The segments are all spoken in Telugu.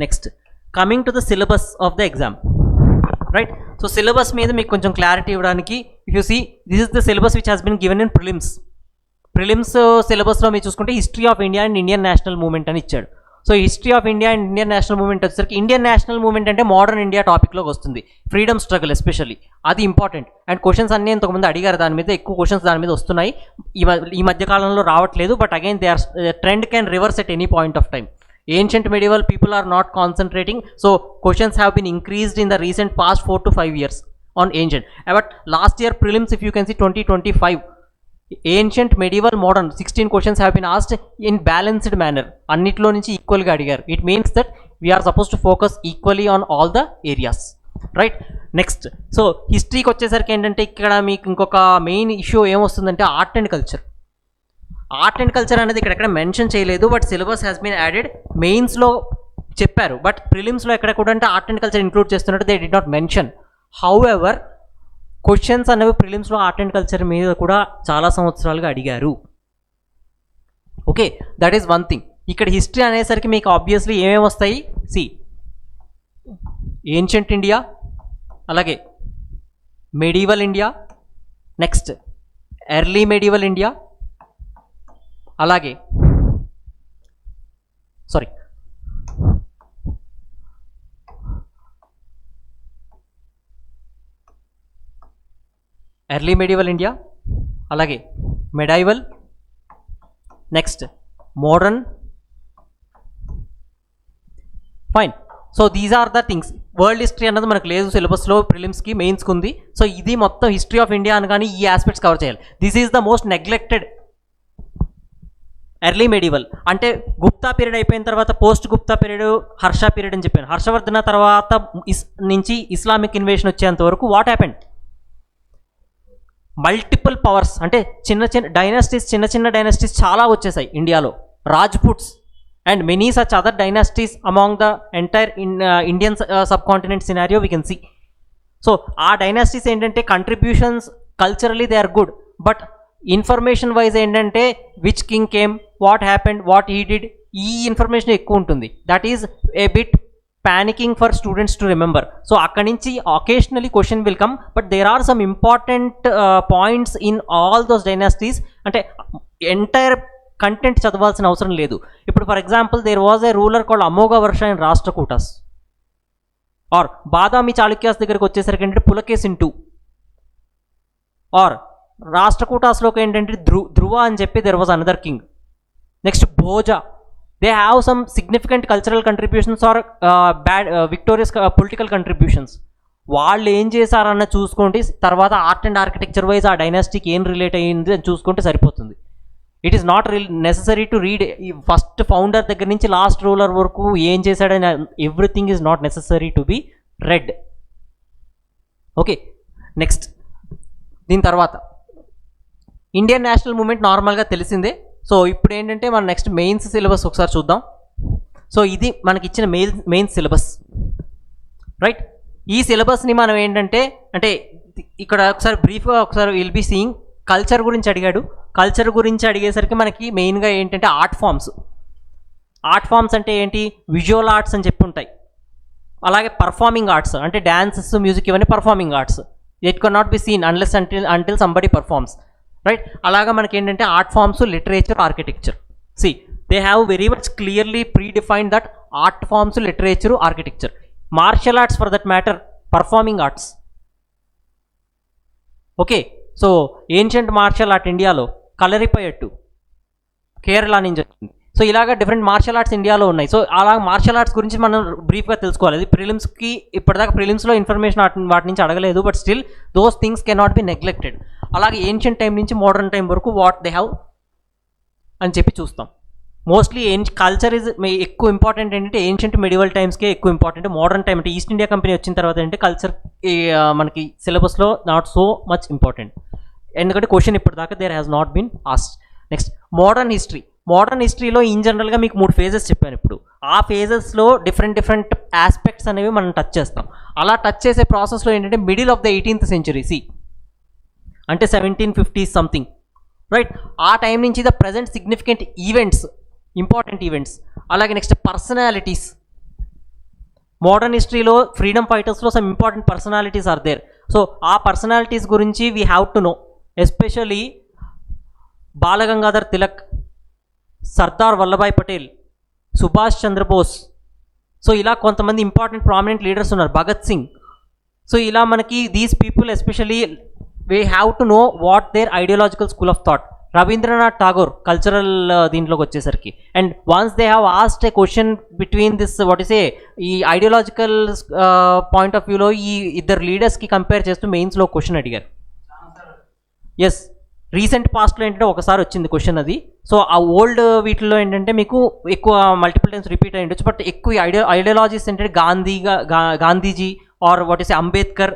Next coming to the syllabus of the exam, right. So syllabus మీద మీకు కొంచెం క్లారిటీ ఇవ్వడానికి, if you see this is the syllabus which has been given in prelims సిలబస్లో మీరు చూసుకుంటే history of India and Indian national movement అని ఇచ్చాడు. So history of India and Indian national movement వచ్చేసరికి ఇండియన్ నేషనల్ మూవ్మెంట్ అంటే మోడర్న్ ఇండియా టాపిక్లోకి వస్తుంది, ఫ్రీడమ్ స్ట్రగుల్ ఎస్పెషల్లీ, అది ఇంపార్టెంట్. అండ్ క్వశ్చన్స్ అన్నీ ఇంతకుముందు అడిగారు దాని మీద, ఎక్కువ క్వశ్చన్స్ దాని మీద వస్తున్నాయి. ఈ మధ్య కాలంలో రావట్లేదు, but again they are trend can reverse at any point of time. Ancient medieval people are not concentrating, so questions have been increased in the recent past 4 to 5 years on ancient. But last year prelims, if you can see 2025, ancient medieval modern 16 questions have been asked in balanced manner, annitlo nunchi equal ga adigaru. It means that we are supposed to focus equally on all the areas, right? Next, so history ki vachesariki endante ikkada meeku inkoka main issue em ostundante art and culture. Art and culture అనేది ఇక్కడ మెన్షన్ చేయలేదు, but syllabus has been added. మెయిన్స్లో చెప్పారు, బట్ ప్రిలిమ్స్లో ఎక్కడ కూడా అంటే ఆర్ట్ అండ్ కల్చర్ ఇంక్లూడ్ చేస్తున్నట్టు they did not mention. However questions అనేవి ప్రిలిమ్స్లో ఆర్ట్ అండ్ కల్చర్ మీద కూడా చాలా సంవత్సరాలుగా అడిగారు. Okay, that is one thing. ఇక్కడ హిస్టరీ అనేసరికి మీకు ఆబ్వియస్లీ ఏమేమి వస్తాయి, సి ఏన్షియంట్ ఇండియా, అలాగే medieval India, next early medieval India, అలాగే ఎర్లీ మెడివల్ ఇండియా, అలాగే medieval, next modern. Fine. So these are the things. World history అన్నది మనకు లేదు సిలబస్లో, ప్రిలిమ్స్కి మెయిన్స్కి ఉంది. సో ఇది మొత్తం హిస్టరీ ఆఫ్ ఇండియా అనగానే ఈ ఆస్పెక్ట్స్ కవర్ చేయాలి. This is the most neglected. Early medieval అంటే గుప్తా పీరియడ్ అయిపోయిన తర్వాత post Gupta period, Harsha period అని చెప్పాను. హర్షవర్ధన తర్వాత నుంచి ఇస్లామిక్ ఇన్వేషన్ వచ్చేంత వరకు వాట్ హ్యాపెండ్, మల్టిపుల్ పవర్స్ అంటే చిన్న చిన్న డైనాసిటీస్ చాలా వచ్చేసాయి ఇండియాలో. Rajputs and many such other dynasties among the entire Indian subcontinent scenario we can see. So ఆ డైనాసిటీస్ ఏంటంటే contributions culturally they are good, but information wise ఏంటంటే which king came, what happened, what he did, ఈ ఇన్ఫర్మేషన్ ఎక్కువ ఉంటుంది. That is a bit panicking for students to remember. So అక్కడి నుంచి occasionally question will come, but there are some important points in all those dynasties. అంటే ఎంటైర్ కంటెంట్ చదవాల్సిన అవసరం లేదు. ఇప్పుడు for example there was a ruler called Amogha Varsha in Rashtrakutas, or Badami Chalukyas దగ్గరికి వచ్చేసరికి ఏంటంటే పులకేసిన్ 2, ఆర్ రాష్ట్రకూటాస్లోకి ఏంటంటే ధ్రువ అని చెప్పి there was another king. Next Bhoja. They have some significant cultural contributions or victorious political contributions. వాళ్ళు ఏం చేశారన్న చూసుకోండి, తర్వాత ఆర్ట్ అండ్ ఆర్కిటెక్చర్ వైజ్ ఆ డైనాసిటీకి ఏం రిలేట్ అయ్యింది అని చూసుకుంటే సరిపోతుంది. It is not necessary to read first founder దగ్గర నుంచి లాస్ట్ రూలర్ వరకు ఏం చేశాడని, everything is not necessary to be red. Okay, next దీని తర్వాత ఇండియన్ నేషనల్ మూవ్మెంట్ నార్మల్గా తెలిసిందే. సో ఇప్పుడు ఏంటంటే మన నెక్స్ట్ మెయిన్స్ సిలబస్ ఒకసారి చూద్దాం. సో ఇది మనకి ఇచ్చిన మెయిన్స్ సిలబస్, రైట్. ఈ సిలబస్ని మనం ఏంటంటే అంటే ఇక్కడ ఒకసారి బ్రీఫ్గా ఒకసారి విల్ బీ సీయింగ్. కల్చర్ గురించి అడిగాడు. కల్చర్ గురించి అడిగేసరికి మనకి మెయిన్గా ఏంటంటే ఆర్ట్ ఫామ్స్ అంటే ఏంటి, విజువల్ ఆర్ట్స్ అని చెప్పి ఉంటాయి. అలాగే పర్ఫార్మింగ్ ఆర్ట్స్ అంటే డాన్సెస్, మ్యూజిక్, ఇవన్నీ performing arts. It can not be seen unless until somebody performs, right. అలాగా మనకి ఏంటంటే art forms, literature, architecture. See they have very much clearly predefined that art forms, literature, architecture. Martial arts for that matter, performing arts. Okay, so ancient martial art ఇండియాలో కలరిపయట్టు కేరళ నుంచి వచ్చింది. సో ఇలాగ డిఫరెంట్ మార్షల్ ఆర్ట్స్ ఇండియాలో ఉన్నాయి. సో అలా మార్షల్ ఆర్ట్స్ గురించి మనం బ్రీఫ్గా తెలుసుకోవాలి. అది ప్రిలిమ్స్కి ఇప్పటిదాకా ప్రిలిమ్స్లో ఇన్ఫర్మేషన్ వాటి నుంచి అడగలేదు, but still those things can not be neglected. అలాగే ఏన్షియంట్ టైం నుంచి మోడర్న్ టైం వరకు వాట్ దే హ్యావ్ అని చెప్పి చూస్తాం. మోస్ట్లీ కల్చర్ ఇస్ ఎక్కువ ఇంపార్టెంట్. ఏంటంటే ఏన్షియంట్ మెడివల్ టైమ్స్కే ఎక్కువ ఇంపార్టెంట్. మోడర్న్ టైం అంటే ఈస్ట్ ఇండియా కంపెనీ వచ్చిన తర్వాత ఏంటంటే కల్చర్ మనకి సిలబస్లో నాట్ సో మచ్ ఇంపార్టెంట్, ఎందుకంటే క్వశ్చన్ ఇప్పటిదాకా there has not been asked. Next modern హిస్టరీలో ఇన్ జనరల్గా మీకు 3 ఫేజెస్ చెప్పాను. ఇప్పుడు ఆ ఫేజెస్లో డిఫరెంట్ ఆస్పెక్ట్స్ అనేవి మనం టచ్ చేస్తాం. అలా టచ్ చేసే ప్రాసెస్లో ఏంటంటే middle of the 18th century అంటే 1750s సంథింగ్, రైట్. ఆ టైం నుంచి the present significant events, important events, అలాగే నెక్స్ట్ పర్సనాలిటీస్, మోడర్న్ హిస్టరీలో ఫ్రీడమ్ ఫైటర్స్లో some important personalities are there. So ఆ పర్సనాలిటీస్ గురించి we have to know, especially Balagangadhar Tilak, Sardar Vallabhbhai Patel, Subhash Chandrabose. So ఇలా కొంతమంది ఇంపార్టెంట్ ప్రామినెంట్ లీడర్స్ ఉన్నారు, భగత్ సింగ్. సో ఇలా మనకి these people especially we have to know what their ideological school of thought. Rabindranath Tagore cultural దీంట్లోకి వచ్చేసరికి, and once they have asked a question between this what is a ఈ ఐడియాలజికల్ పాయింట్ ఆఫ్ వ్యూలో ఈ ఇద్దరు లీడర్స్కి కంపేర్ చేస్తూ మెయిన్స్లో క్వశ్చన్ అడిగారు. ఎస్, రీసెంట్ పాస్ట్లో ఏంటంటే ఒకసారి వచ్చింది క్వశ్చన్ అది. సో ఆ ఓల్డ్ వీటిల్లో ఏంటంటే మీకు ఎక్కువ మల్టిపుల్ టైమ్స్ రిపీట్ అయ్యి ఉండొచ్చు, బట్ ఎక్కువ ఐడియాలజీస్ ఏంటంటే Gandhiji or what is Ambedkar,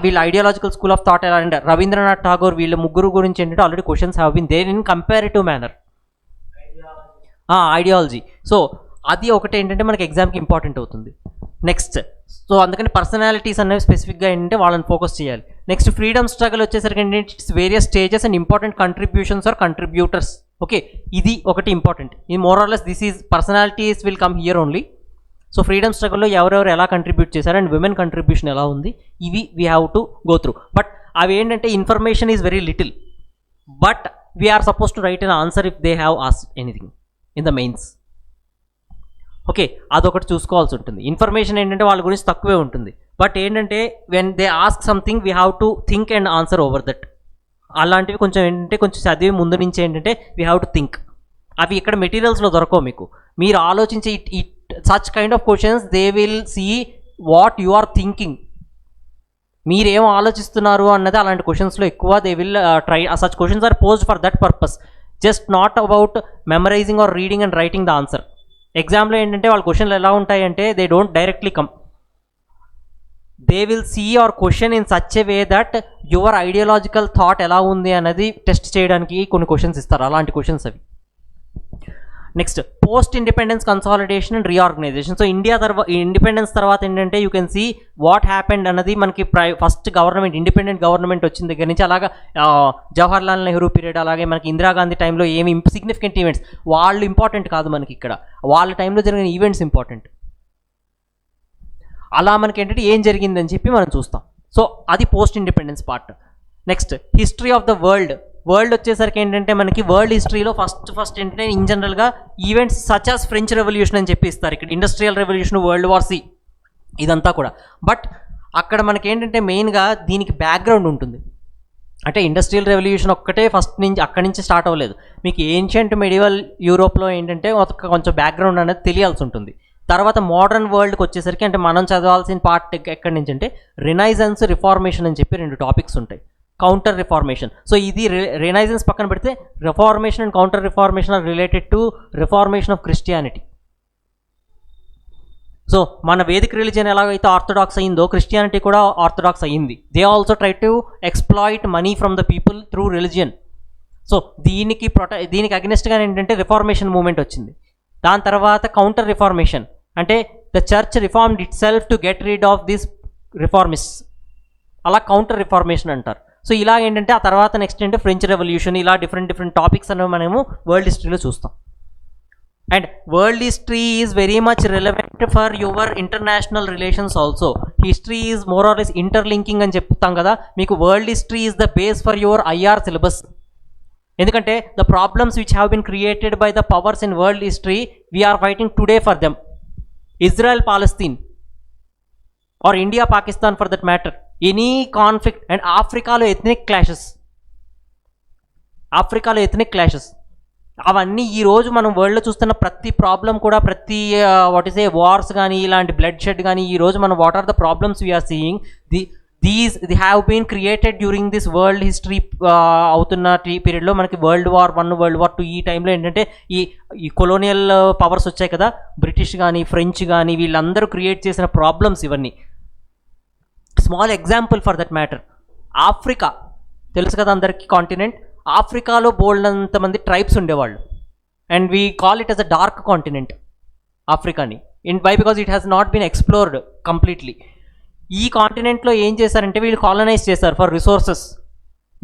వీళ్ళ ఐడియాలజికల్ స్కూల్ ఆఫ్ థాట్ ఎలా అంటే రవీంద్రనాథ్ ఠాగూర్, వీళ్ళ ముగ్గురు గురించి ఏంటంటే already questions have been there in comparative manner. Ideology. So అది ఒకటి ఏంటంటే మనకి ఎగ్జామ్కి ఇంపార్టెంట్ అవుతుంది. నెక్స్ట్, సో అందుకని పర్సనాలిటీస్ అనేవి స్పెసిఫిక్గా ఏంటంటే వాళ్ళని ఫోకస్ చేయాలి. నెక్స్ట్, ఫ్రీడమ్ స్ట్రగల్ వచ్చేసరికి ఏంటంటే its various stages and important contributions or contributors. Okay, ఇది ఒకటి ఇంపార్టెంట్. ఈ more or less this is personalities will come here only. So freedom స్ట్రగల్లో ఎవరెవరు ఎలా కంట్రిబ్యూట్ చేశారు అండ్ విమెన్ కంట్రిబ్యూషన్ ఎలా ఉంది, ఇవి we have to go through. But అవి ఏంటంటే information is very little, but we are suppose to write an answer if they have asked anything in the mains. Okay, అదొకటి చూసుకోవాల్సి ఉంటుంది. ఇన్ఫర్మేషన్ ఏంటంటే వాళ్ళ గురించి తక్కువే ఉంటుంది, బట్ ఏంటంటే when they ask something we have to think and answer over that. అలాంటివి కొంచెం ఏంటంటే కొంచెం చదివి ముందు నుంచి ఏంటంటే వీ హ్యావ్ టు థింక్. అవి ఇక్కడ మెటీరియల్స్లో దొరకవు మీకు. మీరు ఆలోచించే such kind of questions they will see what you are thinking, మీరేం ఆలోచిస్తున్నారు అన్నది అలాంటి క్వశ్చన్స్లో ఎక్కువ they will try. Such questions are posed for that purpose, just not about memorising or reading and writing the answer. ఎగ్జామ్లో ఏంటంటే వాళ్ళ క్వశ్చన్లు ఎలా ఉంటాయంటే they don't directly come, they will see your question in such a way that your ideological thought ఎలా ఉంది అనేది టెస్ట్ చేయడానికి కొన్ని క్వశ్చన్స్ ఇస్తారు, అలాంటి క్వశ్చన్స్ అవి. Next, post independence consolidation and reorganisation. So independence తర్వాత ఏంటంటే you can see what happened అన్నది మనకి ఫస్ట్ గవర్నమెంట్ ఇండిపెండెంట్ గవర్నమెంట్ వచ్చిన దగ్గర నుంచి అలాగా జవహర్లాల్ నెహ్రూ పీరియడ్, అలాగే మనకి ఇందిరాగాంధీ టైంలో ఏమి సిగ్నిఫికెంట్ ఈవెంట్స్, వాళ్ళు ఇంపార్టెంట్ కాదు మనకి, ఇక్కడ వాళ్ళ టైంలో జరిగిన ఈవెంట్స్ ఇంపార్టెంట్. అలా మనకి ఏంటంటే ఏం జరిగిందని చెప్పి మనం చూస్తాం. సో అది post independence part. Next, history of the world వచ్చేసరికి ఏంటంటే మనకి వరల్డ్ హిస్టరీలో ఫస్ట్ ఏంటంటే ఇన్ జనరల్గా events such as French revolution అని చెప్పి ఇస్తారు, ఇక్కడ ఇండస్ట్రియల్ రెవల్యూషన్, వరల్డ్ వార్ సి, ఇదంతా కూడా. బట్ అక్కడ మనకి ఏంటంటే మెయిన్గా దీనికి బ్యాక్గ్రౌండ్ ఉంటుంది. అంటే ఇండస్ట్రియల్ రెవల్యూషన్ ఒక్కటే ఫస్ట్ నుంచి అక్కడి నుంచి స్టార్ట్ అవ్వలేదు, మీకు ఏన్షియంట్ మెడివల్ యూరోప్లో ఏంటంటే కొంచెం బ్యాక్గ్రౌండ్ అనేది తెలియాల్సి ఉంటుంది. తర్వాత మోడర్న్ వరల్డ్కి వచ్చేసరికి అంటే మనం చదవాల్సిన పార్ట్ ఎక్కడి నుంచి అంటే రినైజెన్స్, రిఫార్మేషన్ అని చెప్పి 2 టాపిక్స్ ఉంటాయి. Counter reformation. సో ఇది రినైజెన్స్ పక్కన పెడితే reformation and counter reformation are related to reformation of Christianity. So మన వేదిక్ రిలీజియన్ ఎలాగైతే ఆర్థడాక్స్ అయ్యిందో క్రిస్టియానిటీ కూడా ఆర్థడాక్స్ అయ్యింది. They also try to exploit money from the people through religion. So దీనికి అగెనిస్ట్గా ఏంటంటే రిఫార్మేషన్ మూవ్మెంట్ వచ్చింది. దాని తర్వాత కౌంటర్ రిఫార్మేషన్ అంటే the church reformed itself to get rid of this reformist, అలా కౌంటర్ రిఫార్మేషన్ అంటారు. సో ఇలా ఏంటంటే ఆ తర్వాత నెక్స్ట్ ఏంటంటే ఫ్రెంచ్ రెవల్యూషన్, ఇలా డిఫరెంట్ టాపిక్స్ అనేవి మనము వరల్డ్ హిస్టరీలో చూస్తాం. And world history is very much relevant for your international relations also. History is more or less interlinking అని చెప్తాం కదా, మీకు world history is the base for your IR syllabus. ఎందుకంటే the problems which have been created by the powers in world history we are fighting today for them. Israel Palestine or India Pakistan for that matter, any conflict. And ఆఫ్రికాలో ఎథ్నిక్ క్లాషెస్ అవన్నీ ఈరోజు మనం వరల్డ్లో చూస్తున్న ప్రతి ప్రాబ్లం కూడా, ప్రతి వాట్ ఈస్ ఏ వార్స్ కానీ ఇలాంటి బ్లడ్ షెడ్ కానీ ఈరోజు మనం what are the problems we are seeing, they have been created during this world history అవుతున్న పీరియడ్లో. మనకి వరల్డ్ వార్ 1, వరల్డ్ వార్ 2 ఈ టైంలో ఏంటంటే ఈ కొలోనియల్ పవర్స్ వచ్చాయి కదా, బ్రిటిష్ కానీ ఫ్రెంచ్ కానీ, వీళ్ళందరూ క్రియేట్ చేసిన ప్రాబ్లమ్స్ ఇవన్నీ. Small example for that matter, Africa తెలుసు కదా అందరికీ, కాంటినెంట్. ఆఫ్రికాలో బోల్డంత మంది ట్రైబ్స్ ఉండేవాళ్ళు, and we call it as a dark continent ఆఫ్రికాని. Why? Because it has not been explored completely. ఈ కాంటినెంట్లో ఏం చేశారంటే వీళ్ళు కాలనైజ్ చేశారు for resources,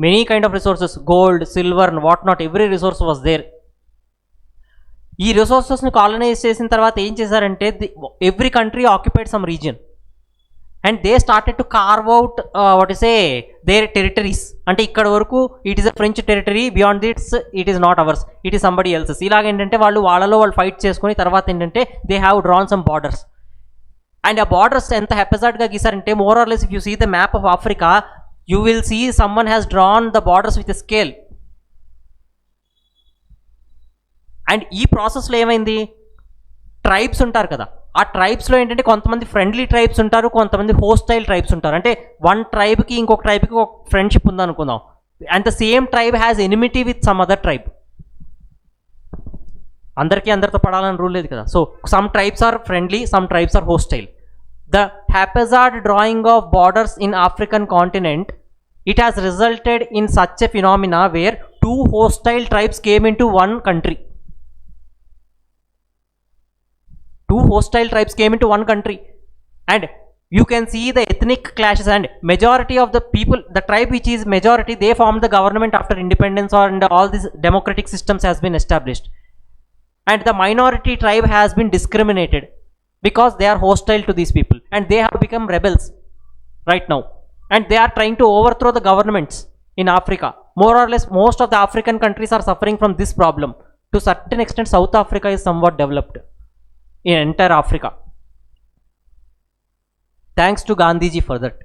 many kind of resources, gold, silver, what not, every resource was there. ఈ రిసోర్సెస్ని కాలనైజ్ చేసిన తర్వాత ఏం చేశారంటే every country occupied some region and they started to carve out what is a their territories. అంటే ఇక్కడ వరకు it is a French territory, beyond that's it is not ours, it is somebody else's. ఇలాగ ఏంటంటే వాళ్ళలో వాళ్ళు ఫైట్ చేసుకుని తర్వాత ఏంటంటే they have drawn some borders. And ఆ బార్డర్స్ ఎంత హెపజార్డ్గా గీసారంటే more or less if you see the map of Africa you will see someone has drawn the borders with scale. And ఈ ప్రాసెస్లో ఏమైంది, ట్రైబ్స్ ఉంటారు కదా, ఆ ట్రైబ్స్లో ఏంటంటే కొంతమంది ఫ్రెండ్లీ ట్రైబ్స్ ఉంటారు, కొంతమంది హోస్టైల్ ట్రైబ్స్ ఉంటారు. అంటే వన్ ట్రైబ్కి ఇంకొక ట్రైబ్కి ఒక ఫ్రెండ్షిప్ ఉందనుకుందాం, and the same tribe has enmity with some other tribe. అందరితో పడాలని రూల్ లేదు కదా. So some tribes are friendly, some tribes are hostile. The haphazard drawing of borders in African continent, it has resulted in such a phenomena where two hostile tribes came into one country. Two hostile tribes came into one country and you can see the ethnic clashes, and majority of the people, the tribe which is majority, they formed the government after independence, and all these democratic systems has been established, and the minority tribe has been discriminated because they are hostile to these people and they have become rebels right now, and they are trying to overthrow the governments in Africa. More or less most of the African countries are suffering from this problem. To certain extent South Africa is somewhat developed in entire Africa, thanks to Gandhiji for that.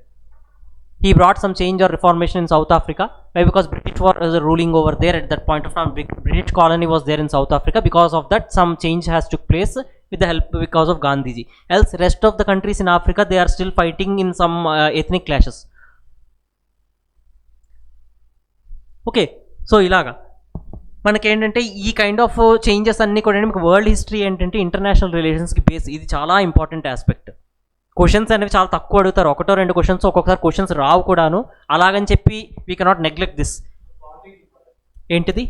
He brought some change or reformation in South Africa. Why? Because British was ruling over there at that point of time. British colony was there in South Africa. Because of that some change has took place with the help because of Gandhiji. Else rest of the countries in Africa they are still fighting in some ethnic clashes. Okay, so ilaga మనకి ఏంటంటే ఈ కైండ్ ఆఫ్ చేంజెస్ అన్నీ కూడా మీకు వరల్డ్ హిస్టరీ ఏంటంటే ఇంటర్నేషనల్ రిలేషన్స్కి బేస్. ఇది చాలా ఇంపార్టెంట్ ఆస్పెక్ట్. క్వశ్చన్స్ అనేవి చాలా తక్కువ అడుగుతారు, ఒకటో రెండు క్వశ్చన్స్, ఒక్కొక్కసారి క్వశ్చన్స్ రావు కూడాను. అలాగని చెప్పి వీ కెనాట్ నెగ్లెక్ట్ దిస్. ఏంటిది,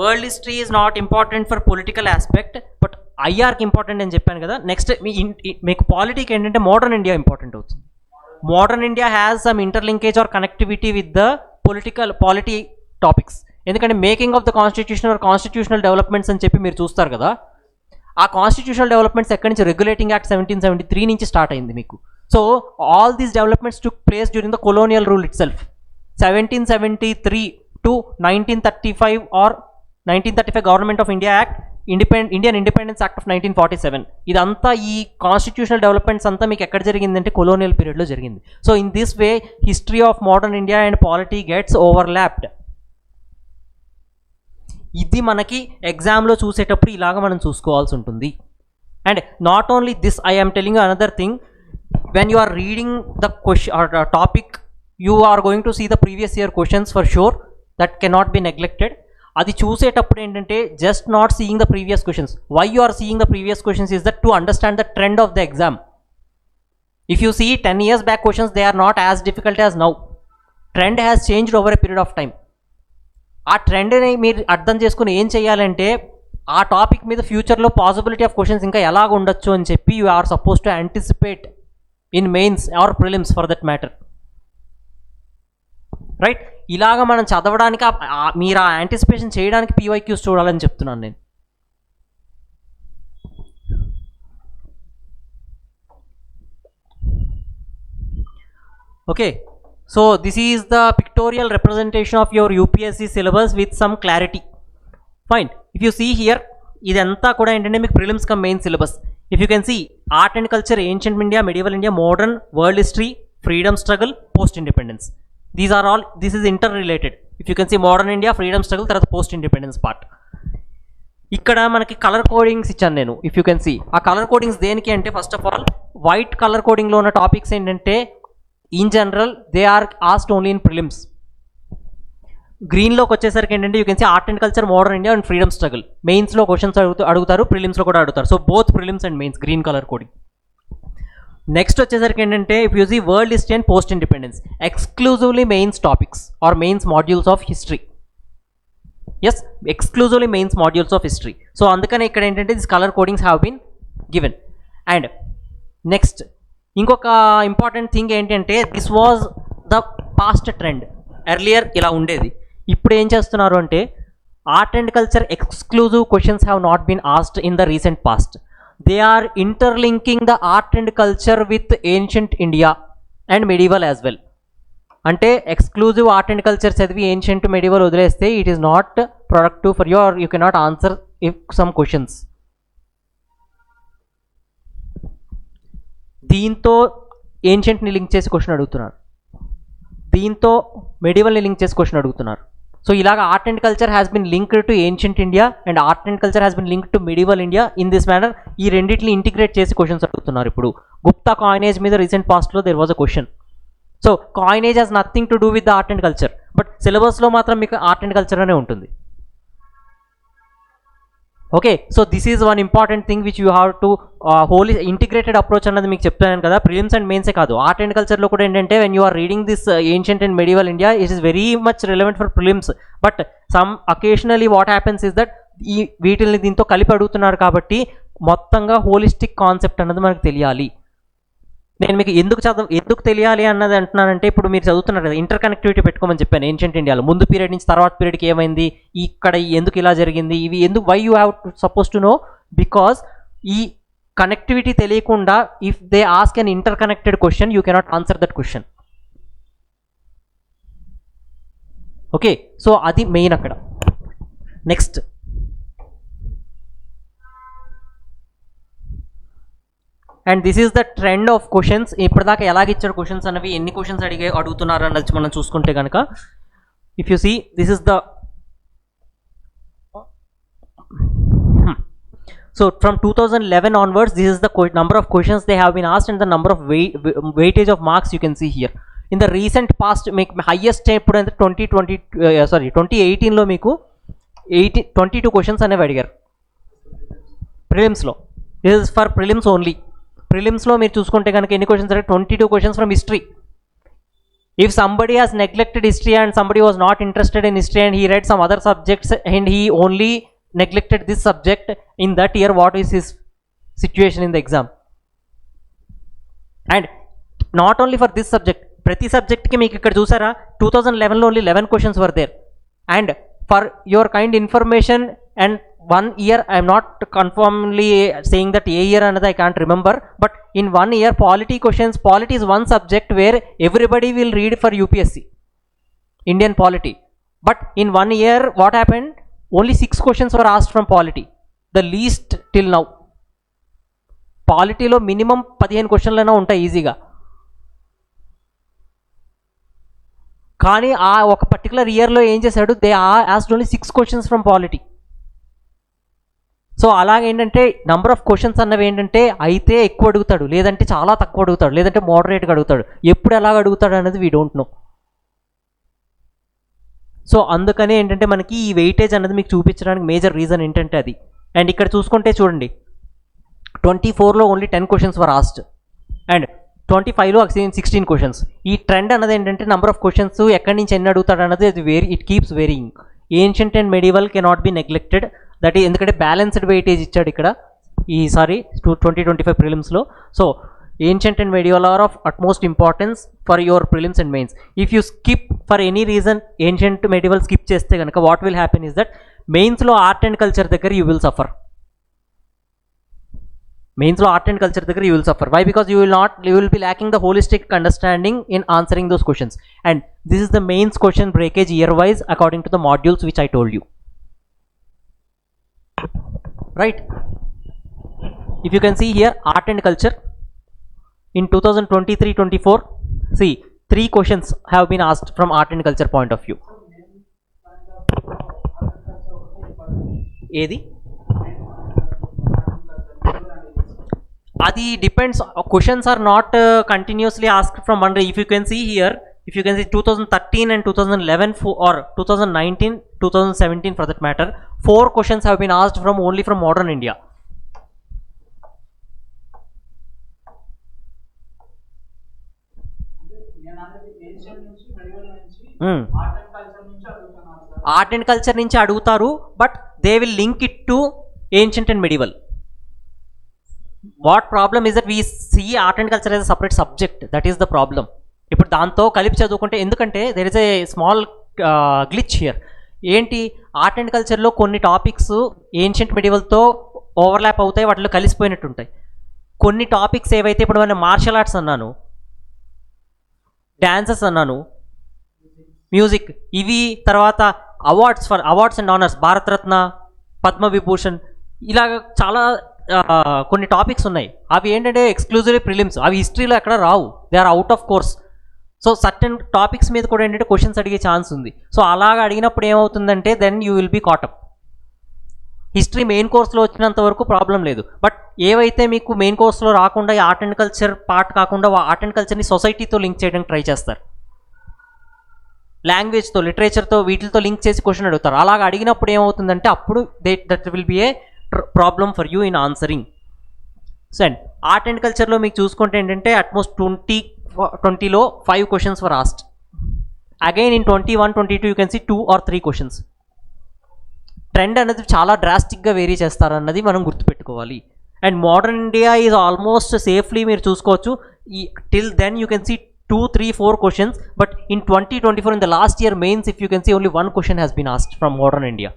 world history is not important for political aspect, but ఐఆర్కి ఇంపార్టెంట్ అని చెప్పాను కదా. నెక్స్ట్ మీకు పాలిటీకి ఏంటంటే మోడర్న్ ఇండియా ఇంపార్టెంట్ అవుతుంది. Modern India has some interlinkage or connectivity with the polity topics. ఎందుకంటే making of the constitutional developments అని చెప్పి మీరు చూస్తారు కదా, ఆ కాన్స్టిట్యూషనల్ డెవలప్మెంట్స్ ఎక్కడి నుంచి, రెగ్యులేటింగ్ యాక్ట్ 1773 నుంచి స్టార్ట్ అయింది మీకు. So all these developments took place during the colonial rule itself. 1773 to 1935 or 1935 government of India act, Indian independence act of 1947. ఇదంతా ఈ కాన్స్టిట్యూషనల్ డెవలప్మెంట్స్ అంతా మీకు ఎక్కడ జరిగిందంటే కొలోనియల్ పీరియడ్లో జరిగింది. So in this way history of modern India and polity gets overlapped. ఇది మనకి ఎగ్జామ్లో చూసేటప్పుడు ఇలాగ మనం చూసుకోవాల్సి ఉంటుంది. And not only this, I am telling another thing. When you are reading the question topic, you are going to see the previous year questions for sure, that cannot be neglected. అది చూసేటప్పుడు ఏంటంటే just not seeing the previous questions. Why you are seeing the previous questions is that to understand the trend of the exam. If you see 10 years back questions, they are not as difficult as now. Trend has changed over a period of time. ఆ ట్రెండ్ని మీరు అర్థం చేసుకుని ఏం చేయాలంటే ఆ టాపిక్ మీద ఫ్యూచర్లో పాసిబిలిటీ ఆఫ్ క్వశ్చన్స్ ఇంకా ఎలాగ ఉండొచ్చు అని చెప్పి you are suppose to anticipate in mains or prelims for that matter, right? ఇలాగ మనం చదవడానికి మీరు ఆ యాంటిసిపేషన్ చేయడానికి పీవైక్యూస్ చూడాలని చెప్తున్నాను నేను. Okay, so this is the pictorial representation of your UPSC syllabus with some clarity. Fine. If you see here, idantha kuda entante meeku prelims ka main syllabus. If you can see, art and culture, ancient India, medieval India, modern, world history, freedom struggle, post independence. These are all, this is interrelated. If you can see modern India, freedom struggle, tarvata post independence part. ఇక్కడ మనకి కలర్ కోడింగ్స్ ఇచ్చాను నేను. ఇఫ్ యూ కెన్ సీ, ఆ కలర్ కోడింగ్స్ దేనికి అంటే first of all white colour కోడింగ్లో ఉన్న టాపిక్స్ ఏంటంటే in general they are asked only in prelims. గ్రీన్లోకి వచ్చేసరికి ఏంటంటే you can see art and culture, modern India and freedom struggle. మెయిన్స్లో క్వశ్చన్స్ అడుగుతారు, ప్రిలిమ్స్లో కూడా అడుగుతారు. So both prelims and mains green colour coding. Next వచ్చేసరికి ఏంటంటే if you see world history and post independence, exclusively mains topics or mains modules of history. Yes, exclusively mains modules of history. So అందుకని ఇక్కడ ఏంటంటే this colour codings have been given. And next ఇంకొక ఇంపార్టెంట్ థింగ్ ఏంటంటే this was the past trend. Earlier ఇలా ఉండేది, ఇప్పుడు ఏం చేస్తున్నారు అంటే art and culture exclusive questions have not been asked in the recent past. They are interlinking the art and culture with ancient India and medieval as well. అంటే ఎక్స్క్లూజివ్ ఆర్ట్ అండ్ కల్చర్ చదివి ఏన్షియంట్ మెడివల్ వదిలేస్తే it is not productive for you or you cannot answer if some questions. దీంతో ఏన్షియంట్ని లింక్ చేసి క్వశ్చన్ అడుగుతున్నారు, దీంతో మెడివల్ని లింక్ చేసి క్వశ్చన్ అడుగుతున్నారు. సో ఇలాగ art and culture has been linked to ancient India and art and culture has been linked to medieval India in this manner. ఈ రెండింటిని ఇంటిగ్రేట్ చేసి క్వశ్చన్స్ అడుగుతున్నారు. ఇప్పుడు గుప్తా కాయినేజ్ మీద రీసెంట్ పాస్ట్లో there was a question. So coinage has nothing to do with the art and culture, but సిలబస్లో మాత్రం మీకు ఆర్ట్ అండ్ కల్చర్ అనే ఉంటుంది. Okay, so this is one important thing which you have to wholly integrated approach అన్నది మీకు చెప్తాను కదా. ప్రిలిమ్స్ అండ్ మెయిన్సే కాదు, ఆర్ట్ అండ్ కల్చర్లో కూడా ఏంటంటే when you are reading this ancient and medieval India it is very much relevant for prelims. But some occasionally what happens is that ఈ వీటిని దీంతో కలిపి అడుగుతున్నారు కాబట్టి మొత్తంగా హోలిస్టిక్ కాన్సెప్ట్ అన్నది మనకు తెలియాలి. నేను మీకు ఎందుకు తెలియాలి అన్నది అంటున్నానంటే, ఇప్పుడు మీరు చదువుతున్నారు కదా, ఇంటర్ కనెక్టివిటీ పెట్టుకోమని చెప్పాను. ఏన్షియంట్ ఇండియాలో ముందు పీరియడ్ నుంచి తర్వాత పీరియడ్కి ఏమైంది, ఇక్కడ ఎందుకు ఇలా జరిగింది, ఇవి ఎందుకు, why you have suppose to know, because ఈ కనెక్టివిటీ తెలియకుండా if they ask an interconnected question you cannot answer that question. Okay, so అది మెయిన్ అక్కడ. Next and this is the trend of questions. ఇప్పటిదాకా ఎలాగిచ్చారు క్వశ్చన్స్ అనేవి, ఎన్ని క్వశ్చన్స్ అడుగుతున్నారు అన్నది మనం చూసుకుంటే కనుక, if you see this is the so from 2011 onwards this is the number of questions they have been asked and the number of weightage of marks you can see here. In the recent past మీకు హైయెస్ట్ ఎప్పుడు అంటే 2018లో మీకు 22 క్వశ్చన్స్ అనేవి అడిగారు ప్రిలిమ్స్లో. This is for prelims only. ప్రిలిమ్స్లో మీరు చూసుకుంటే కనుక ఎన్ని క్వశ్చన్స్ అంటే 22 questions from history. If somebody has neglected history and somebody was not interested in history and he read some other subjects and he only neglected this subject in that year, what is his situation in the exam? And not only for this subject, ప్రతి సబ్జెక్ట్కి మీకు ఇక్కడ చూసారా 2011లో only 11 questions were there. And for your kind information and 1 year I'm not confirmly saying that a year అన్నది I can't remember, but in 1 year polity questions, polity is one subject where everybody will read for UPSC Indian polity, but in 1 year what happened, only 6 questions were asked from polity, the least till now. పాలిటీలో మినిమం 15 క్వశ్చన్లైనా ఉంటాయి ఈజీగా, కానీ ఆ ఒక పర్టికులర్ ఇయర్లో ఏం చేశాడు, they asked only 6 questions from polity. So అలాగేంటంటే నంబర్ ఆఫ్ క్వశ్చన్స్ అన్నవి ఏంటంటే అయితే ఎక్కువ అడుగుతాడు, లేదంటే చాలా తక్కువ అడుగుతాడు, లేదంటే మోడరేట్గా అడుగుతాడు. ఎప్పుడు ఎలాగ అడుగుతాడు అనేది వీ డోంట్ నో. సో అందుకనే ఏంటంటే మనకి ఈ వెయిటేజ్ అనేది మీకు చూపించడానికి మేజర్ రీజన్ ఏంటంటే అది. అండ్ ఇక్కడ చూసుకుంటే చూడండి 24లో only 10 questions were asked and 25లో 16 క్వశ్చన్స్. ఈ ట్రెండ్ అన్నది ఏంటంటే నెంబర్ ఆఫ్ క్వశ్చన్స్ ఎక్కడి నుంచి ఎన్ని అడుగుతాడు అన్నది అది it keeps varying. Ancient and medieval cannot be neglected, that ఈ ఎందుకంటే బ్యాలెన్స్డ్ వెయిటేజ్ ఇచ్చాడు ఇక్కడ ఈసారి 2025 ప్రిలిమ్స్లో. So ancient and medieval are of utmost importance for your prelims and mains. If you skip for any reason ancient medieval skip cheste ganaka, what will happen is that mains lo art and culture దగ్గర you will suffer. Mains lo art and culture దగ్గర you will suffer. Why? Because you will be lacking the holistic understanding in answering those questions. And this is the mains question breakage year wise according to the modules which I told you, right? If you can see here art and culture in 2023-24, see 3 questions have been asked from art and culture point of view. ఏది అది depends, questions are not continuously asked from one day. If you can see here, if you can see 2013 and 2011 or 2019, 2017 for that matter, 4 questions have been asked from only from modern India. Art and culture నుంచి అడుగుతారు, but they will link it to ancient and medieval. What problem is that we see art and culture as a separate subject, that is the problem. ఇప్పుడు దాంతో కలిపి చదువుకుంటే, ఎందుకంటే there is a small glitch here. ఏంటి ఆర్ట్ అండ్ కల్చర్లో కొన్ని టాపిక్స్ ఏన్షియంట్ మెడివల్తో ఓవర్లాప్ అవుతాయి, వాటిలో కలిసిపోయినట్టు ఉంటాయి. కొన్ని టాపిక్స్ ఏవైతే ఇప్పుడు మనం మార్షల్ ఆర్ట్స్ అన్నాను, డ్యాన్సెస్ అన్నాను, మ్యూజిక్, ఇవి తర్వాత awards and honours, Bharat Ratna, Padma Vibhushan, ఇలాగ చాలా కొన్ని టాపిక్స్ ఉన్నాయి. అవి ఏంటంటే ఎక్స్క్లూజివ్ ప్రిలిమ్స్, అవి హిస్టరీలో ఎక్కడ రావు, they are out of course. So certain topics మీద కూడా ఏంటంటే క్వశ్చన్స్ అడిగే ఛాన్స్ ఉంది. సో అలాగ అడిగినప్పుడు ఏమవుతుందంటే then you will be caught up. History main కోర్స్లో వచ్చినంత వరకు ప్రాబ్లం లేదు, బట్ ఏవైతే మీకు మెయిన్ కోర్స్లో రాకుండా ఈ ఆర్ట్ అండ్ కల్చర్ పార్ట్ కాకుండా ఆర్ట్ అండ్ కల్చర్ని సొసైటీతో లింక్ చేయడానికి ట్రై చేస్తారు, లాంగ్వేజ్తో, లిటరేచర్తో, వీటితో లింక్ చేసి క్వశ్చన్ అడుగుతారు. అలాగ అడిగినప్పుడు ఏమవుతుందంటే అప్పుడు that will be a problem for you in answering. So and art and కల్చర్లో మీకు చూసుకుంటే ఏంటంటే అట్మోస్ట్ 20లో 5 questions were asked. Again in 21, 22 you can see 2 or 3 questions. Trend అనేది చాలా డ్రాస్టిక్గా వేరీ చేస్తారన్నది మనం గుర్తుపెట్టుకోవాలి. And modern India is almost safely మీరు చూసుకోవచ్చు. Till then you can see 2, 3, 4 questions, but in 2024 in the last year mains, if you can see, only 1 question has been asked from modern India,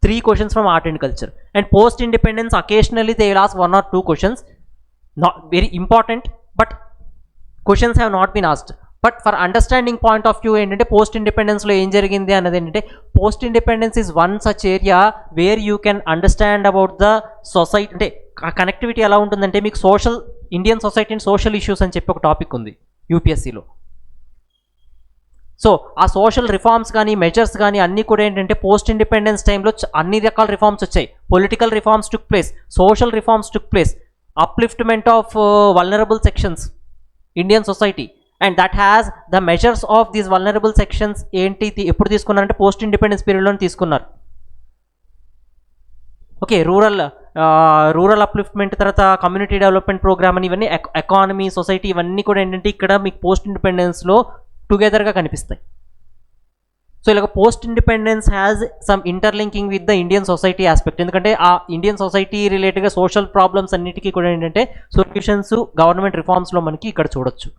3 questions from art and culture. And post independence occasionally they will ask 1 or 2 questions, not very important, but questions have not been asked. But for understanding point of view ఏంటంటే పోస్ట్ ఇండిపెండెన్స్లో ఏం జరిగింది అన్నది ఏంటంటే, post independence is one such area where you can understand about the society. అంటే కనెక్టివిటీ ఎలా ఉంటుందంటే, మీకు Indian society and social issues అని చెప్పి ఒక టాపిక్ ఉంది యూపీఎస్సీలో. సో ఆ సోషల్ రిఫార్మ్స్ కానీ మెజర్స్ కానీ అన్నీ కూడా ఏంటంటే పోస్ట్ ఇండిపెండెన్స్ టైంలో అన్ని రకాల రిఫార్మ్స్ వచ్చాయి. Political reforms took place, social reforms took place, upliftment of vulnerable sections Indian society, and that has the measures of these vulnerable sections ఏంటి ఎప్పుడు తీసుకున్నారంటే పోస్ట్ ఇండిపెండెన్స్ పీరియడ్లోనే తీసుకున్నారు. ఓకే, రూరల్ అప్లిఫ్ట్మెంట్, తర్వాత కమ్యూనిటీ డెవలప్మెంట్ ప్రోగ్రామ్ అని, ఇవన్నీ ఎకానమీ, సొసైటీ, ఇవన్నీ కూడా ఏంటంటే ఇక్కడ మీకు పోస్ట్ ఇండిపెండెన్స్లో టుగెదర్గా కనిపిస్తాయి. సో ఇలాగ post independence has some interlinking with the Indian society aspect. ఎందుకంటే ఆ ఇండియన్ సొసైటీ రిలేటెడ్గా సోషల్ ప్రాబ్లమ్స్ అన్నిటికీ కూడా ఏంటంటే సొల్యూషన్స్ గవర్నమెంట్ రిఫార్మ్స్లో మనకి ఇక్కడ చూడొచ్చు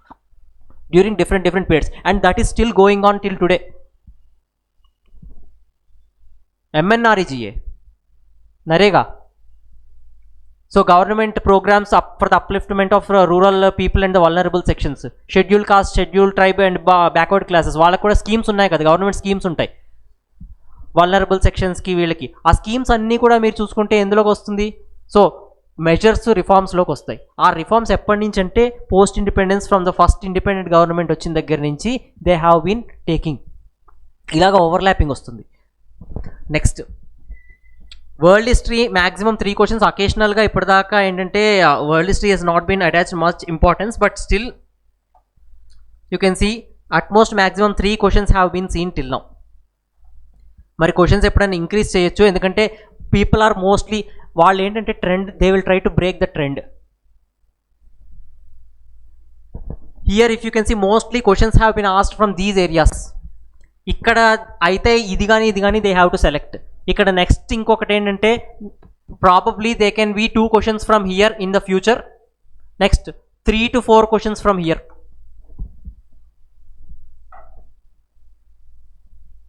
during different periods, and that is still going on till today. MNREGA, NREGA, so government programmes for the upliftment of rural people and the vulnerable sections, schedule caste, schedule tribe and backward classes, వాళ్ళకు కూడా స్కీమ్స్ ఉన్నాయి కదా, గవర్నమెంట్ స్కీమ్స్ ఉంటాయి వల్నరబుల్ సెక్షన్స్కి, వీళ్ళకి. ఆ స్కీమ్స్ అన్నీ కూడా మీరు చూసుకుంటే ఎందులోకి వస్తుంది, సో మెజర్స్ రిఫార్మ్స్లోకి వస్తాయి. ఆ రిఫార్మ్స్ ఎప్పటి నుంచి అంటే post independence, from the first independent government వచ్చిన దగ్గర నుంచి దే హ్యావ్ బీన్ టేకింగ్. ఇలాగ ఓవర్లాపింగ్ వస్తుంది. Next world history, maximum 3 questions. అకేషనల్గా ఇప్పటిదాకా ఏంటంటే world history has not been attached much importance, but still you can see utmost maximum 3 questions have been seen till now. మరి క్వశ్చన్స్ ఎప్పుడైనా ఇంక్రీజ్ చేయొచ్చు, ఎందుకంటే పీపుల్ ఆర్ మోస్ట్లీ వాళ్ళు ఏంటంటే trend, they will try to break the trend. Here if you can see mostly questions have been asked from these areas. ఇక్కడ అయితే ఇది కానీ దే హ్యావ్ టు సెలెక్ట్. ఇక్కడ నెక్స్ట్ ఇంకొకటి ఏంటంటే probably they can be 2 questions from here in the future, next 3 to 4 questions from here.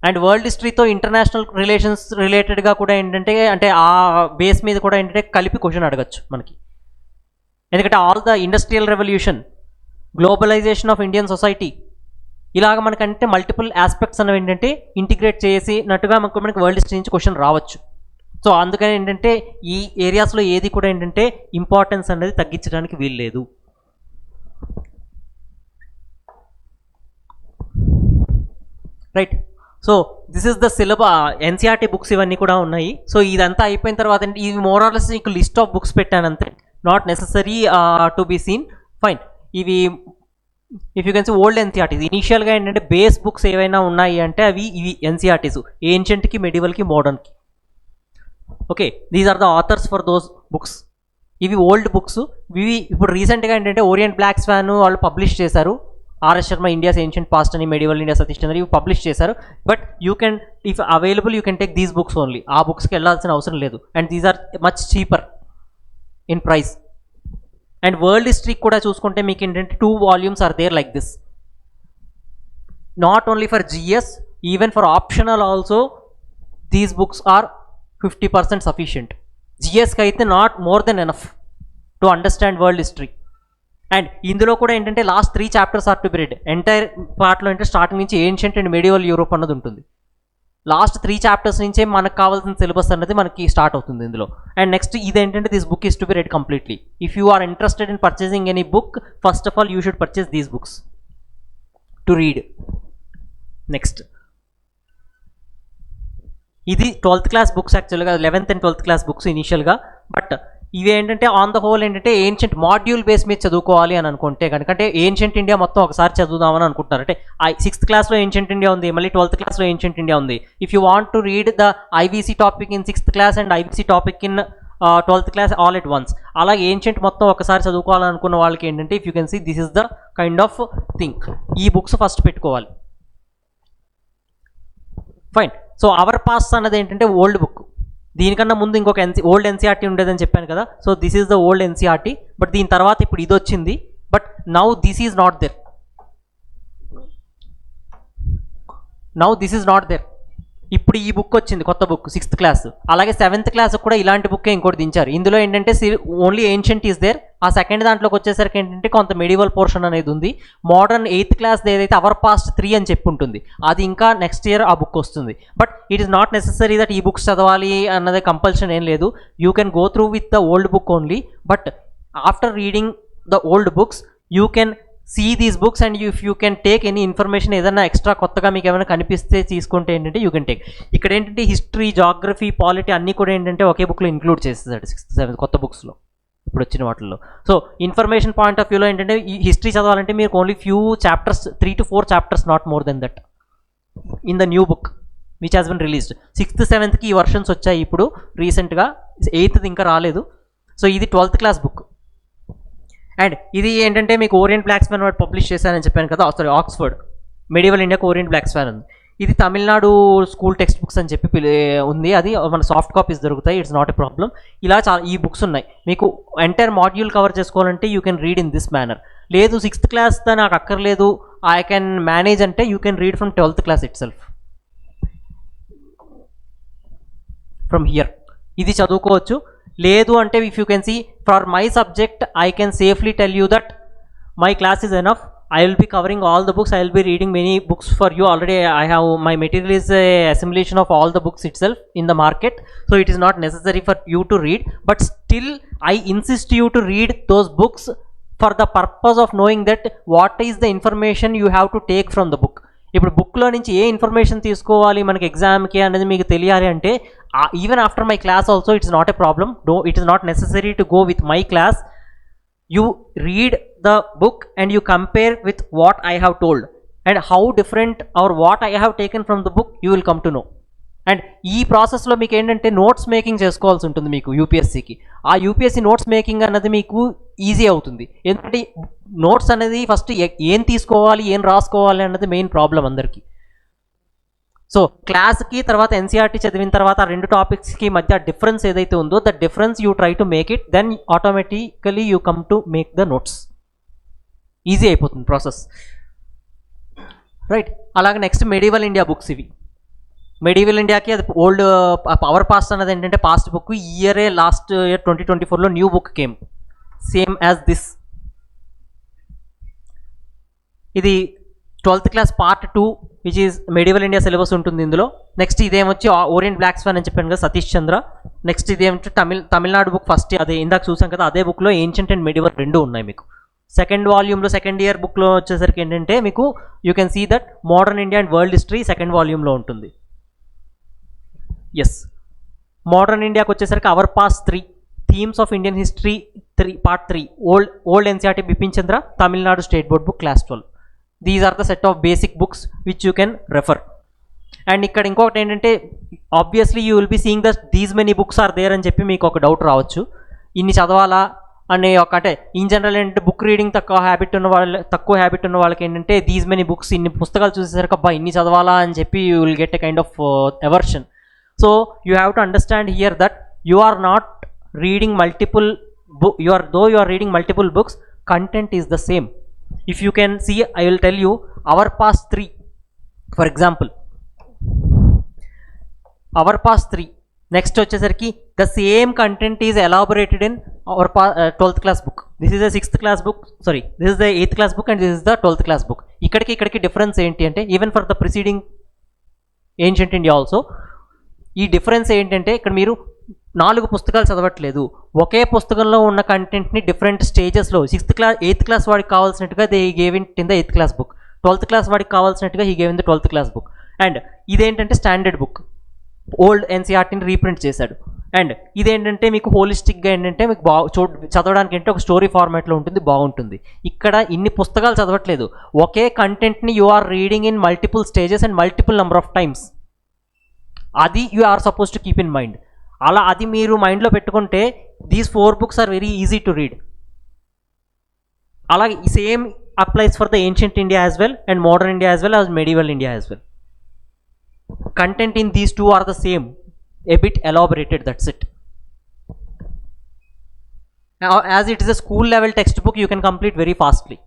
And world హిస్టరీతో ఇంటర్నేషనల్ రిలేషన్స్ రిలేటెడ్గా కూడా ఏంటంటే అంటే ఆ బేస్ మీద కూడా ఏంటంటే కలిపి క్వశ్చన్ అడగచ్చు మనకి. ఎందుకంటే all the industrial revolution, globalisation of Indian society, ఇలాగ మనకంటే మల్టిపుల్ ఆస్పెక్ట్స్ అనేవి ఏంటంటే ఇంటిగ్రేట్ చేసినట్టుగా మనకి వరల్డ్ హిస్టరీ నుంచి క్వశ్చన్ రావచ్చు. సో అందుకని ఏంటంటే ఈ ఏరియాస్లో ఏది కూడా ఏంటంటే ఇంపార్టెన్స్ అనేది తగ్గించడానికి వీల్లేదు. Right, so this is the NCERT books ఇవన్నీ కూడా ఉన్నాయి. సో ఇదంతా అయిపోయిన తర్వాత ఇది మోరార్లెస్ మీకు లిస్ట్ ఆఫ్ బుక్స్ పెట్టాను అంతే, not necessary to be seen. Fine, ఇవి if you can see old NCERTs. ఇనీషియల్గా ఏంటంటే బేస్ బుక్స్ ఏవైనా ఉన్నాయి అంటే అవి ఇవి ఎన్సీఆర్టీస్, ఏన్షియంట్కి, మెడివల్కి, మోడర్న్కి. Okay, these are the authors for those books. ఇవి ఓల్డ్ బుక్స్. ఇవి ఇప్పుడు రీసెంట్గా ఏంటంటే ఓరియంట్ బ్లాక్ స్వాన్ వాళ్ళు పబ్లిష్ చేశారు, RS Sharma India's ancient past అని, మెడివల్ ఇండియా సతీష్ చంద్ర, ఇవి పబ్లిష్ చేశారు. But you can, if available you can take these books only. ఆ బుక్స్కి వెళ్ళాల్సిన అవసరం లేదు. And these are much cheaper in price. And world history కూడా చూసుకుంటే మీకు ఏంటంటే 2 volumes are there like this, not only for GS, even for optional also these books are 50% sufficient. జిఎస్కి అయితే not more than enough to understand world history. And ఇందులో కూడా ఏంటంటే last 3 chapters are to be read. Entire పార్ట్లో అంటే స్టార్టింగ్ నుంచి ఏన్షియంట్ అండ్ మెడివల్ యూరోప్ అన్నది ఉంటుంది. లాస్ట్ 3 చాప్టర్స్ నుంచే మనకు కావాల్సిన సిలబస్ అనేది మనకి స్టార్ట్ అవుతుంది ఇందులో. అండ్ నెక్స్ట్ ఇదేంటంటే this book is to be read completely. If you are interested in purchasing any book, first of all you should purchase these books to read. Next ఇది 12th class books actually, 11th and 12th class books ఇనీషియల్గా. బట్ ఇవి ఏంటంటే ఆన్ ద హోల్ ఏంటంటే ఏన్షియంట్ మాడ్యూల్ బేస్ మీద చదువుకోవాలి అని అనుకుంటే కనుక, అంటే ఏన్షియంట్ ఇండియా మొత్తం ఒకసారి చదువుదామని అనుకుంటున్నారు. అంటే 6th క్లాస్లో ఏన్షియంట్ ఇండియా ఉంది, మళ్ళీ 12th క్లాస్లో ఏన్షియంట్ ఇండియా ఉంది. If you want to read the IVC topic in 6th class and IVC topic in 12th class all at once, అలా ఏన్షియంట్ మొత్తం ఒకసారి చదువుకోవాలనుకున్న వాళ్ళకి ఏంటంటే if you can see this is the kind of thing. ఈ బుక్స్ ఫస్ట్ పెట్టుకోవాలి. ఫైన్. సో అవర్ పాస్ట్ అన్నది ఏంటంటే ఓల్డ్ బుక్. దీనికన్నా ముందు ఇంకొక ఓల్డ్ ఎన్సీఆర్టీ ఉండేదని చెప్పాను కదా. So this is the old NCERT. But దీని తర్వాత ఇప్పుడు ఇది వచ్చింది. But now this is not there. ఇప్పుడు ఈ బుక్ వచ్చింది, కొత్త బుక్ 6th క్లాస్. అలాగే 7th క్లాస్ కూడా ఇలాంటి బుక్కే ఇంకోటి దించారు. ఇందులో ఏంటంటే ఓన్లీ ఏన్షియంట్ ఈజ్ దేర్. ఆ సెకండ్ దాంట్లోకి వచ్చేసరికి ఏంటంటే కొంత మెడివల్ పోర్షన్ అనేది ఉంది. మోడర్న్ 8th క్లాస్ ఏదైతే అవర్ పాస్ట్ 3 అని చెప్పి ఉంటుంది, అది ఇంకా నెక్స్ట్ ఇయర్ ఆ బుక్ వస్తుంది. But it is not necessary that ఈ బుక్స్ చదవాలి అన్నది కంపల్షన్ ఏం లేదు. You can go through with the old book only. But after reading the old books you can see these books and if you can take any information ఏదైనా ఎక్స్ట్రా కొత్తగా మీకు ఏమైనా కనిపిస్తే తీసుకుంటే ఏంటంటే యూ కెన్ టేక్. ఇక్కడ ఏంటంటే హిస్టరీ, జాగ్రఫీ, పాలిటీ అన్నీ కూడా ఏంటంటే ఒకే బుక్లో ఇంక్లూడ్ చేసేసాడు 6th 7th కొత్త బుక్స్లో ఇప్పుడు వచ్చిన వాటిల్లో. సో ఇన్ఫర్మేషన్ పాయింట్ ఆఫ్ వ్యూలో ఏంటంటే ఈ హిస్టరీ చదవాలంటే మీరు only few chapters, 3 to 4 chapters, not more then that in the new book which has been released. 6th 7th ఈ వర్షన్స్ వచ్చాయి ఇప్పుడు రీసెంట్గా, 8th ఇంకా రాలేదు. సో ఇది 12th క్లాస్ బుక్. అండ్ ఇది ఏంటంటే మీకు ఓరియంట్ బ్లాక్ స్వాన్ వాడు పబ్లిష్ చేశానని చెప్పాను కదా, సారీ ఆక్స్ఫర్డ్ మెడివల్ ఇండియాకు ఓరియంట్ బ్లాక్ స్వాన్ ఉంది. ఇది తమిళనాడు స్కూల్ టెక్స్ట్ బుక్స్ అని చెప్పి ఉంది. అది మన సాఫ్ట్ కాపీస్ దొరుకుతాయి, ఇట్స్ నాట్ ఎ ప్రాబ్లం. ఇలా చాలా ఈ బుక్స్ ఉన్నాయి. మీకు ఎంటైర్ మాడ్యూల్ కవర్ చేసుకోవాలంటే you can read in this manner. లేదు 6th క్లాస్ నాకు అక్కర్లేదు, ఐ కెన్ మేనేజ్ అంటే you can read from 12th class itself, from here. ఇది చదువుకోవచ్చు. లేదు అంటే if you can see for my subject I can safely tell you that my class is enough. I will be covering all the books. I will be reading many books for you. Already I have my material is a assimilation of all the books itself in the market. So it is not necessary for you to read. But still I insist you to read those books for the purpose of knowing that what is the information you have to take from the book. ఇప్పుడు బుక్లో నుంచి ఏ ఇన్ఫర్మేషన్ తీసుకోవాలి మనకి ఎగ్జామ్కి అనేది మీకు తెలియాలి అంటే even after my class also it's not a problem. It is not necessary to go with my class. You read the book and you compare with what I have told and how different or what I have taken from the book you will come to know. And ఈ ప్రాసెస్లో మీకు ఏంటంటే నోట్స్ మేకింగ్ చేసుకోవాల్సి ఉంటుంది మీకు యూపీఎస్సీకి. ఆ యూపీఎస్సీ నోట్స్ మేకింగ్ అన్నది మీకు ఈజీ అవుతుంది. ఎందుకంటే నోట్స్ అనేది ఫస్ట్ ఏం తీసుకోవాలి, ఏం రాసుకోవాలి అన్నది మెయిన్ ప్రాబ్లం అందరికీ. సో క్లాస్కి తర్వాత ఎన్సీఆర్టీ చదివిన తర్వాత ఆ 2 టాపిక్స్కి మధ్య డిఫరెన్స్ ఏదైతే ఉందో that difference you try to make it, then automatically you come to make the notes. Easy అయిపోతుంది ప్రాసెస్, రైట్. అలాగే నెక్స్ట్ మెడివల్ ఇండియా బుక్స్. ఇవి మెడివల్ ఇండియాకి అది ఓల్డ్ పవర్ పాస్ట్ అన్నది ఏంటంటే పాస్ట్ బుక్. ఈ ఇయరే లాస్ట్ ఇయర్ 2024లో new book came same as this. ఇది 12th class part 2 which is medieval India syllabus ఉంటుంది ఇందులో. నెక్స్ట్ ఇదేమొచ్చి ఓరియంట్ బ్లాక్ స్వాన్ అని చెప్పాను కదా, సతీష్ చంద్ర. నెక్స్ట్ ఇదేమంటే తమిళనాడు బుక్ ఫస్ట్, అదే ఇందాక చూసాం కదా, అదే బుక్లో ఏన్షియంట్ అండ్ మెడివల్ 2 ఉన్నాయి మీకు. సెకండ్ వాల్యూమ్లో సెకండ్ ఇయర్ బుక్లో వచ్చేసరికి ఏంటంటే మీకు you can see that modern India and world history second వాల్యూమ్లో ఉంటుంది. ఎస్, మోడర్న్ ఇండియాకి వచ్చేసరికి our past 3 themes of Indian history 3 part 3 old NCERT Bipin Chandra, Tamil Nadu state board book class 12. These are the set of basic books which you can refer. And ఇక్కడ ఇంకొకటి ఏంటంటే obviously you will be seeing the these many books are there అని చెప్పి మీకు ఒక డౌట్ రావచ్చు. ఇన్ని చదవాలా అనే ఒక, అంటే ఇన్ జనరల్ ఏంటంటే బుక్ రీడింగ్ తక్కువ హ్యాబిట్ ఉన్న వాళ్ళకి ఏంటంటే దీస్ మెనీ బుక్స్, ఇన్ని పుస్తకాలు చూసేసరికి అబ్బా ఇన్ని చదవాలా అని చెప్పి you will get a kind of aversion. So you have to understand here that you are not reading multiple though you are reading multiple books, content is the same. If you can see, I will tell you our past 3. For example, our pass 3. Next వచ్చేసరికి the same content is elaborated in our 12th class book. This is the 6th class book, sorry this is the 8th class book and this is the 12th class book. ఇక్కడికి డిఫరెన్స్ ఏంటి అంటే even for the preceding ancient India also ఈ డిఫరెన్స్ ఏంటంటే ఇక్కడ మీరు 4 పుస్తకాలు చదవట్లేదు, ఒకే పుస్తకంలో ఉన్న కంటెంట్ని డిఫరెంట్ స్టేజెస్లో 6th క్లాస్ 8th క్లాస్ వాడికి కావాల్సినట్టుగా they gave in the 8th class book, 12th class వాడికి కావాల్సినట్టుగా he gave in the 12th class book. And ఇదేంటంటే స్టాండర్డ్ బుక్, ఓల్డ్ ఎన్సీఆర్టీని రీప్రింట్ చేశాడు. అండ్ ఇదేంటంటే మీకు హోలిస్టిక్గా ఏంటంటే మీకు చదవడానికి అంటే ఒక స్టోరీ ఫార్మాట్లో ఉంటుంది, బాగుంటుంది. ఇక్కడ ఇన్ని పుస్తకాలు చదవట్లేదు, ఒకే కంటెంట్ని you are reading in multiple stages and multiple number of times. అది you are suppose to keep in mind. అలా అది మీరు మైండ్లో పెట్టుకుంటే these 4 books are very easy to read. అలాగే same applies for the ancient India as well and modern India as well as medieval India as well. Content in these two are the same, a bit elaborated, that's it. Now as it is a school level textbook you can complete very fastly.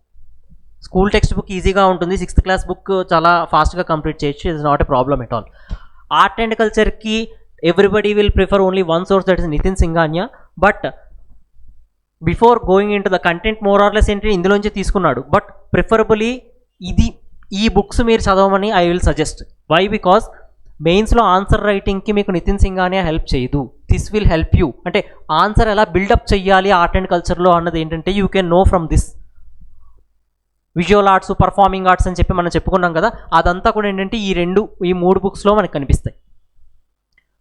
School textbook ఈజీగా ఉంటుంది, 6th క్లాస్ బుక్ చాలా ఫాస్ట్గా కంప్లీట్ చేయొచ్చు, it's not a problem at all. Art and కల్చర్కి everybody will prefer only one source, that is Nitin Singhania. But before going in to the content more or less ఏంటంటే ఇందులోంచి తీసుకున్నాడు, బట్ ప్రిఫరబులీ ఈ బుక్స్ మీరు చదవమని I will suggest. Why? Because మెయిన్స్లో ఆన్సర్ రైటింగ్కి మీకు నితిన్ సింఘానియా హెల్ప్ చేయదు. దిస్ విల్ హెల్ప్ యూ, అంటే ఆన్సర్ ఎలా బిల్డప్ చెయ్యాలి ఆర్ట్ అండ్ కల్చర్లో అన్నది ఏంటంటే you can know from this. Visual arts, performing arts అని చెప్పి మనం చెప్పుకున్నాం కదా, అదంతా కూడా ఏంటంటే ఈ 3 బుక్స్లో మనకు కనిపిస్తాయి.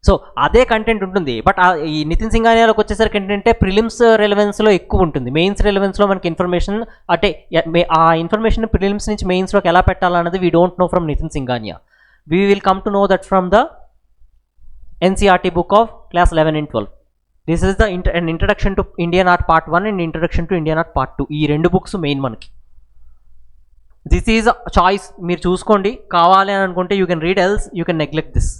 సో అదే కంటెంట్ ఉంటుంది. బట్ ఈ నితిన్ సింఘానియాలోకి వచ్చేసరికి ఏంటంటే ప్రిలిమ్స్ రెలవెన్స్లో ఎక్కువ ఉంటుంది, మెయిన్స్ రెలవెన్స్లో మనకి ఇన్ఫర్మేషన్ అంటే ఆ ఇన్ఫర్మేషన్ ప్రిలిమ్స్ నుంచి మెయిన్స్లోకి ఎలా పెట్టాలన్నది we don't know from Nitin Singhania. We will come to know that from the NCERT book of class 11 and 12. This is the introduction to Indian art part 1 and introduction to Indian art part 2. ఈ 2 బుక్స్ మెయిన్ మనకి. దిస్ ఈజ్ చాయిస్, మీరు చూసుకోండి, కావాలి అని అనుకుంటే you can read, else you can neglect this.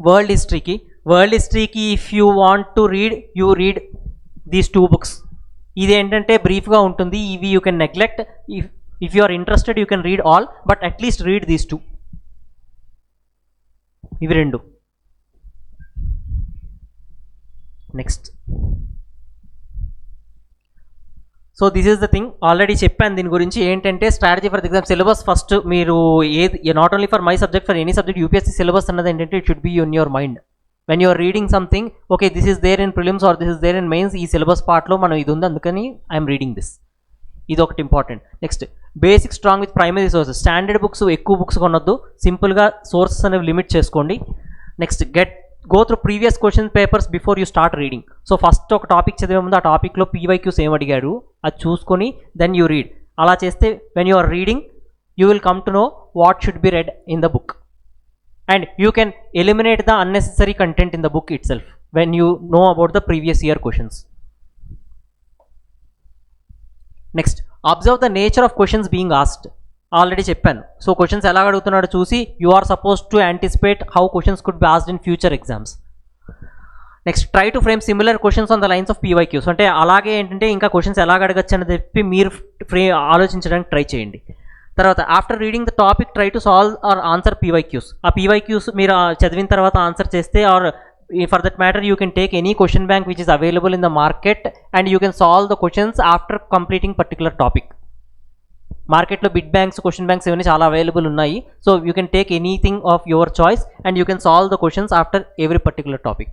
World హిస్టరీకి if you want to read, you read these 2 books. ఇది ఏంటంటే బ్రీఫ్గా ఉంటుంది, ఇవి you can neglect. If you are interested you can read all, but at least read these 2. ఇవి 2. Next, so this is the thing, already చెప్పాను దీని గురించి. ఏంటంటే strategy for the exam syllabus first మీరు not only for my subject, for any subject UPSC syllabus అన్నది ఏంటంటే it should be in your mind when you're reading something. Okay, this is there in prelims or this is there in mains, ఈ సిలబస్ పార్ట్లో మనం ఇది ఉంది అందుకని ఐఎమ్ రీడింగ్ దిస్. ఇది ఒకటి important. Next, basic strong with primary sources. Standard books ఎక్కువ బుక్స్ కొనొద్దు, సింపుల్గా సోర్సెస్ అనేవి లిమిట్ చేసుకోండి. Next, go through previous question papers before you start reading. So first ఒక టాపిక్ చదివే ముందు ఆ టాపిక్లో పీవైక్యూస్ ఏం అడిగాడు అది చూసుకొని దెన్ యూ రీడ్. అలా చేస్తే when you are reading you will come to know what should be read in the book and you can eliminate the unnecessary content in the book itself when you know about the previous year questions. Next, observe the nature of questions being asked. Already చెప్పాను. సో క్వశ్చన్స్ ఎలా అడుగుతున్నాడో చూసి you are suppose to anticipate how questions could be asked in future exams. Next, try to frame similar questions on the lines of PYQs. అంటే అలాగే ఏంటంటే ఇంకా క్వశ్చన్స్ ఎలా అడగచ్చు అని చెప్పి మీరు ఆలోచించడానికి ట్రై చేయండి. తర్వాత, after reading the topic try to solve or answer PYQs. ఆ పీవైక్యూస్ మీరు చదివిన తర్వాత ఆన్సర్ చేస్తే, or for that matter you can take any question bank which is available in the market and you can solve the questions after completing particular topic. మార్కెట్లో బిడ్ బ్యాంక్స్, క్వశ్చన్ బ్యాంక్స్ ఇవన్నీ చాలా అవైలబుల్ ఉన్నాయి. So you can take anything of your choice and you can solve the questions after every particular topic.